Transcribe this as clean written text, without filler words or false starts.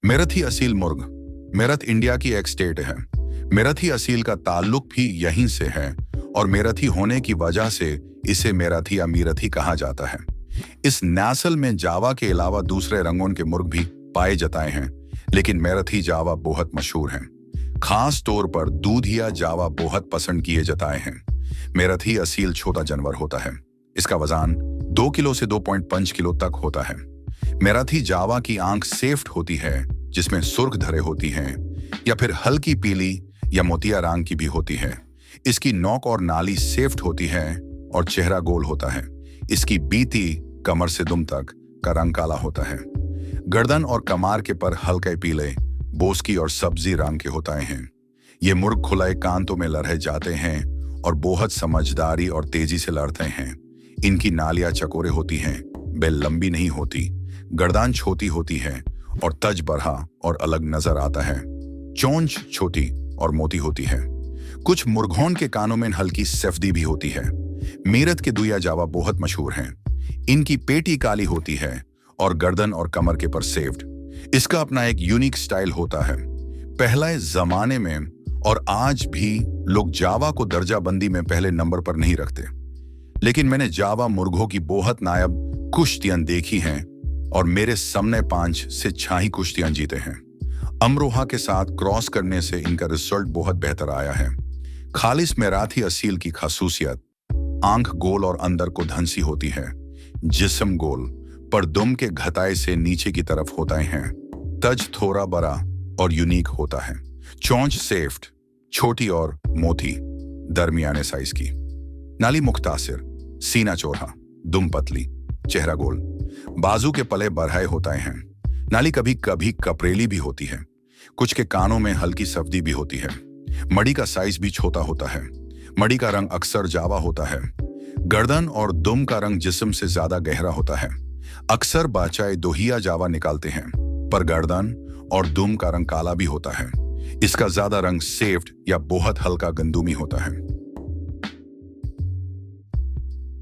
मेरठी असील मुर्ग। मेरठ इंडिया की एक स्टेट है। मेरठी असील का ताल्लुक भी यहीं से है और मेरठी होने की वजह से इसे मेरठी या मीरठी कहा जाता है। इस नस्ल में जावा के अलावा दूसरे रंगों के मुर्ग भी पाए जाते हैं, लेकिन मेरठी जावा बहुत मशहूर हैं। खास तौर पर दूधिया जावा बहुत पसंद किए जाते हैं। मेरठी असील छोटा जानवर होता है। इसका वजन 2 किलो से 2.5 किलो तक होता है। मेरठी जावा की आंख सेफ्ट होती है, जिसमें सुर्ख धरे होती हैं, या फिर हल्की पीली या मोतिया रंग की भी होती है। इसकी नोक और नाली सेफ्ट होती है और चेहरा गोल होता है। इसकी बीती कमर से दुम तक का रंग काला होता है। गर्दन और कमार के पर हल्के पीले, बोस्की और सब्जी रंग के होते हैं। ये मुर्ग खुले कांतों में लड़े जाते हैं और बहुत समझदारी और तेजी से लड़ते हैं। इनकी नालियां चकोरे होती हैं, बेल लंबी नहीं होती, गर्दन छोटी होती है और तज बढ़ा और अलग नजर आता है। चोंच छोटी और मोटी होती है। कुछ मुर्गों के कानों में हल्की सफेदी भी होती है। मेरठ के दुधिया जावा बहुत मशहूर हैं। इनकी पेटी काली होती है और गर्दन और कमर के पर सेफ्ट। इसका अपना एक यूनिक स्टाइल होता है। पहले जमाने में और आज भी लोग जावा को दर्जाबंदी में पहले नंबर पर नहीं रखते, लेकिन मैंने जावा मुर्गों की बहुत नायाब कुश्तियां देखी हैं और मेरे सामने 5 से 6 ही कुश्तियां जीते हैं। अमरोहा के साथ क्रॉस करने से इनका रिजल्ट बहुत बेहतर आया है। खालिस मेरठी असील की खासूसियत, आंख गोल और अंदर को धंसी होती है। जिस्म गोल पर दुम के घटाए से नीचे की तरफ होते हैं। तज थोड़ा बड़ा और यूनिक होता है। चोंच सेफ्ट, छोटी और मोटी, दरमियाने साइज की। नाली मुख्तासिर, सीना चौड़ा, दुम पतली, चेहरा गोल, बाजू के पले बढ़ाए होते हैं। नाली कभी कभी कपरेली भी होती है। कुछ के कानों में हल्की सफेदी भी होती है। मड़ी का साइज भी छोटा होता है। मड़ी का रंग अक्सर जावा होता है। गर्दन और दुम का रंग जिस्म से ज्यादा गहरा होता है। अक्सर बाचाए दोहिया जावा निकालते हैं, पर गर्दन और दुम का रंग काला भी होता है। इसका ज्यादा रंग सेफ्ट या बहुत हल्का गंदुमी होता है।